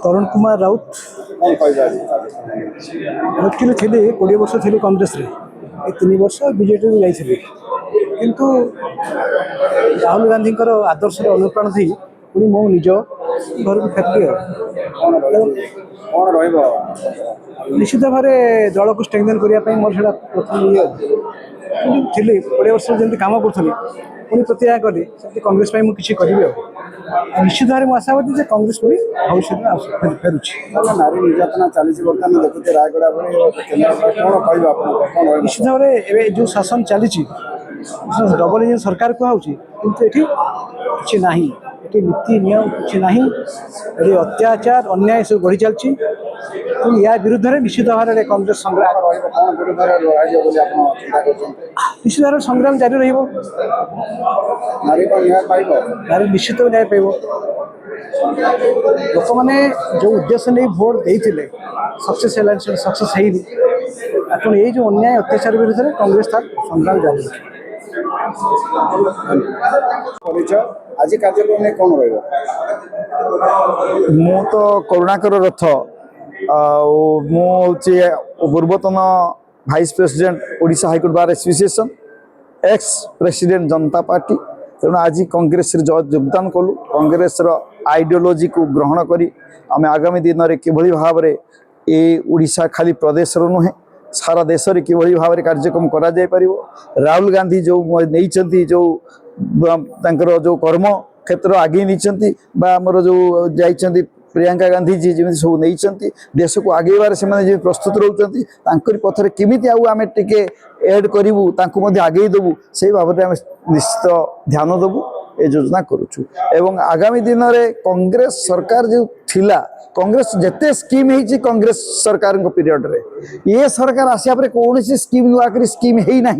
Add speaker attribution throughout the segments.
Speaker 1: तरुण Kumar Raut actually थे 20 वर्ष थे कांग्रेस रे 3 वर्ष बीजेपी में जाइए किंतु राहुल गांधी आदर्श अनुप्राण थी पुणी मो निज घर को फेरली निश्चित भाव दल को स्ट्रेंथन करने मोर से प्रथम ये थी 20 वर्ष जमी कम करी पुणी प्रतिज्ञा कली कांग्रेस मुझे किसी करी निश्चित भाव मुझे आशावादी कांग्रेस पुणी भविष्य फेरुची
Speaker 2: नारी निर्यातना चली बर्तमान देखते रायगड़ा
Speaker 1: निश्चित भाव जो शासन चली डबल इंजन सरकार कहुच्छी किंतु ये ना ये नीति नियम किसी ना ये अत्याचार अन्याय सब बढ़ी चलती या विरुद्ध में निश्चित भाव में कांग्रेस संग्राम निश्चित भाव संग्राम जारी नारी निश्चित न्याय पाइब लोक मैंने जो उद्देश्य नहीं भोट देते सक्सेस सक्सेस है ये जो अन्याय अत्याचार विरुद्ध में कांग्रेस तार संग्राम जारी
Speaker 2: आज कार्यक्रम में कौन रही
Speaker 3: मु तो करुणाकर रथ मुझे पूर्वतन vice president Odisha high court bar association ex president जनता पार्टी तेणु आज कांग्रेस योगदान कलु कांग्रेस आइडियोलोजी को ग्रहण करी आम आगामी दिन में किभली भाव में ये ओडिशा खाली प्रदेश नुहे सारा देश में किभली भाव में कार्यक्रम करा जाय परिबो। राहुल गांधी जो नहीं जो जो कर्म क्षेत्र आगे नहीं आमर जो जाइछंती प्रियंका गांधी जी जमी सब नहीं देश को आगेबार से प्रस्तुत रोचर पथर केमी आम टे एड करूँ आगे देवु से बाबद निश्चित ध्यान देवु ये योजना करुचु एवं आगामी दिन में कांग्रेस सरकार जो थिला कांग्रेस जिते स्कीम है कांग्रेस सरकार पीरियड रे ये सरकार आसिया कौन स्कीम नुआ स्कीम है ना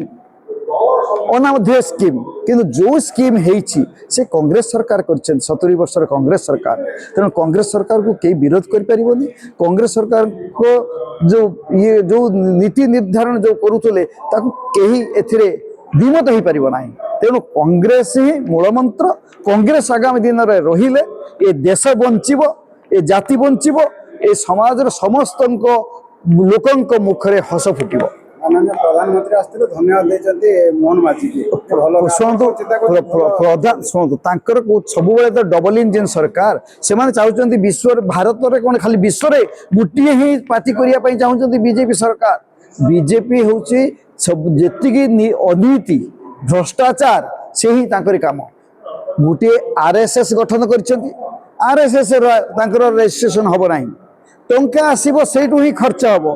Speaker 3: अनामध्य स्कीम किंतु जो स्कीम है से कांग्रेस सरकार कर 70 वर्ष कांग्रेस सरकार तेणु कांग्रेस सरकार को कई विरोध कर पारिबोनी कांग्रेस सरकार को जो ये जो नीति निर्धारण जो करुले कहीं एथिरे द्विमत हो पारिबो नाही तेणु कांग्रेस ही मूल मंत्र कांग्रेस आगामी दिन में रहिले ये देश बंचिबो ये जाति बंचिबो ये समाज समस्त लोकंक मुखरे हस फुटिबो।
Speaker 2: प्रधानमंत्री आसते धन्यवाद देते मोहन माझी जी
Speaker 3: शुणु प्रधान शुणु सब तो डबल इंजिन सरकार से चाहते विश्व भारत में कौन खाली विश्व में गोटे ही पार्टी करने चाहते बीजेपी सरकार बीजेपी हूँ सब जी अनीति भ्रष्टाचार से ही काम गोटे आरएसएस गठन कर आरएसएस रजिस्ट्रेशन हम ना टंका आसब से ही खर्च हम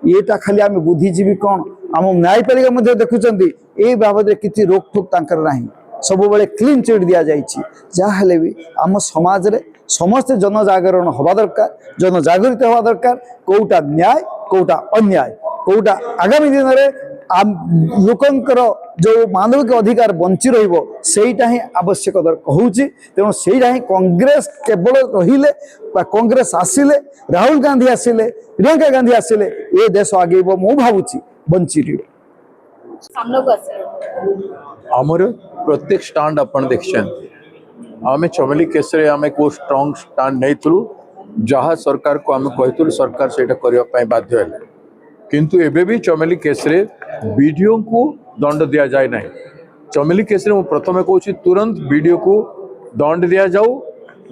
Speaker 3: येटा खाली आम बुद्धिजीवी कौन आम न्यायपालिका देखुं ये बाबद किसी रोकठोक ना सब बेले क्लीन चिट दि जाए भी आम समाज रे समस्त जनजागरण हवा दरकार जनजागृत हवा दरकार कौटा न्याय कौटा अन्याय कौटा आगामी दिन में लोकंकर जो मानविक अधिकार बंची रहीटा ही आवश्यक कहूँ तेणु सेटा ही कांग्रेस केवल रहिले कांग्रेस आसिले राहुल गांधी आसिले प्रियंका गांधी आसिले ये देश आगे मु भावुची बंची
Speaker 4: आमर प्रत्येक स्टांड अपन देखछन आमे चमेली केस रे आमे को स्ट्रांग स्टांड नहीं थलु जहाँ सरकार को आमे कहतु सरकार सेटा करबा पई बाध्य है किंतु एबे भी चमेली केस रे वीडियो को दंड दिया जाए नहीं चमेली केस रे प्रथम कहूँ तुरंत वीडियो को दंड दिया जाऊ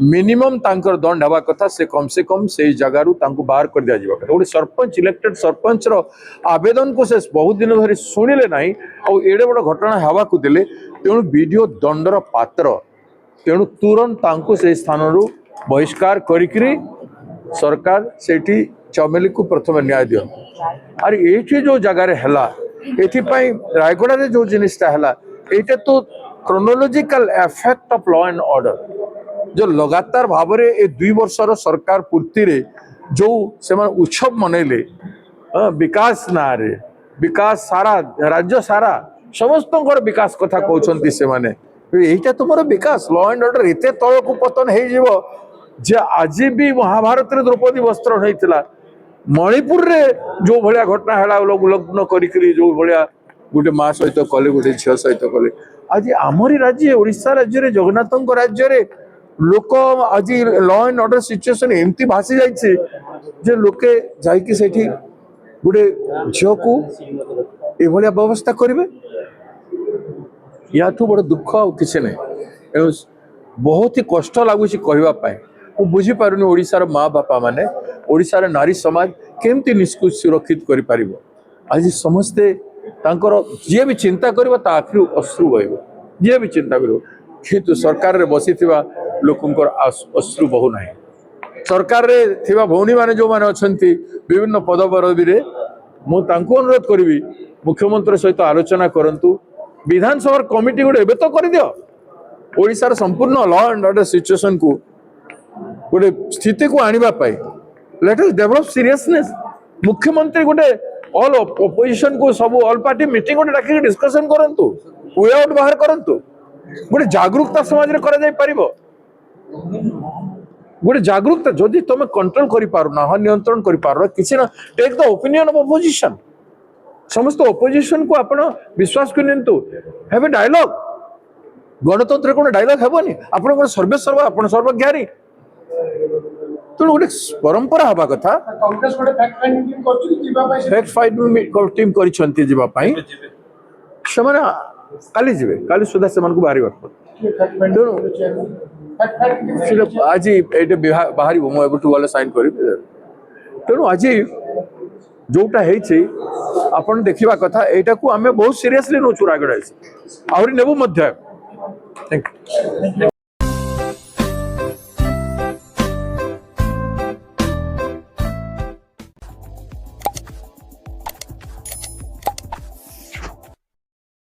Speaker 4: मिनिमम तांकर दंड हवा कथा से कम से जगार बाहर कर दिया जावा गोटे सरपंच इलेक्टेड सरपंच आवेदन को से बहुत दिन धरी शुणिले ना एडे बड़ घटना हवा को देले तेणु वीडियो दंडर पात्र तेणु तुरंत तांको से स्थान रु बहिष्कार करी सरकार सेठी चमेली को प्रथम न्याय दियो अरे ये जो जगार है एथिपाई रायगड़ा रे जो जिनिसटा है ये तो chronological effect of law and order जो लगातार भाव में ये 2 वर्षर सरकार पूर्ति रे जो से उत्सव मनइले विकास ना रे विकास सारा राज्य सारा समस्त विकास कथा कहते से माने यहीटा तुम विकास लॉ एंड ऑर्डर एत तल को पतन हो जे आज भी महाभारत रे द्रौपदी वस्त्र होता मणिपुर रे जो भाया घटना है लग्न करी जो भाया गोटे माँ सहित कले गोटे झील सहित कले आज आमरी राज्य ओडिशा राज्य रे जगन्नाथ राज्य रे लोक आज लॉ एंड ऑर्डर सिचुएशन एमती भासी जाइए लोके जाइए सेठी गोटे झील को एभलिया व्यवस्था करेंगे या बड़ दुख आ किसी नहीं बहुत ही कष्ट लगुच कहवाई मु बुझीपार ओडार माँ बापा माने ओडार नारी समाज केमती निष्कु सुरक्षित कर आज समस्ते जी भी चिंता कर आखिर अश्रु बह जी भी चिंता कर किंतु सरकार रे बसी लोकंर अश्रु बहु ना सरकार रे थिबा भौणी माने जो माने अछंती विभिन्न पदपदवी रे मु तांको अनुरोध करी मुख्यमंत्री सहित आलोचना करंतु विधानसभा कमिटी गोटे एबे तो कर दियो ओडिशार संपूर्ण लॉ एंड ऑर्डर सिचुएशन को गोटे स्थिति को आनिबा पाई लेट अस डेवलप सीरियसनेस मुख्यमंत्री गोटे ऑल ऑपोजिशन को सब ऑल पार्टी मीटिंग गोटे डाकी डिस्कशन करंतु वे आउट बाहर करंतु गोटे जागरूकता समाज रे करा जाय परिबो गोटे जागरूकता जदि तुम कंट्रोल करि पारुना ह नियंत्रण करि पारो किछि ना take the opinion of opposition समस्त ऑपोजिशन को आपण विश्वास करनिंतु हैव ए डायलॉग गणतंत्र कोन डायलॉग हेबोनी आपण कोन सर्वे सर्व आपण सर्वज्ञानी तो गोटे परंपरा हवा कथा
Speaker 2: कांग्रेस गोटे फैक्ट फाइंडिंग टीम करछि जीवा पाई
Speaker 4: फैक्ट फाइंडिंग टीम करिसंती जीवा पाई ସେମାନେ କାଲି ଯିବେ କାଲି ସୁଦ୍ଧା ସେମାନଙ୍କୁ ବାହାରିବାକୁ ଆଜି ଏଇଟା ବାହାରିବ ମୁଁ ଏବେଠୁ ଗଲେ ସାଇନ୍ କରିବି ତେଣୁ ଆଜି ଯୋଉଟା ହେଇଛି ଆପଣ ଦେଖିବା କଥା ଏଇଟାକୁ ଆମେ ବହୁତ ସିରିୟସଲି ନଉଛୁ ରାୟଗଡ଼ା ଆହୁରି ନେବୁ ମଧ୍ୟ ଥ୍ୟାଙ୍କ ୟୁ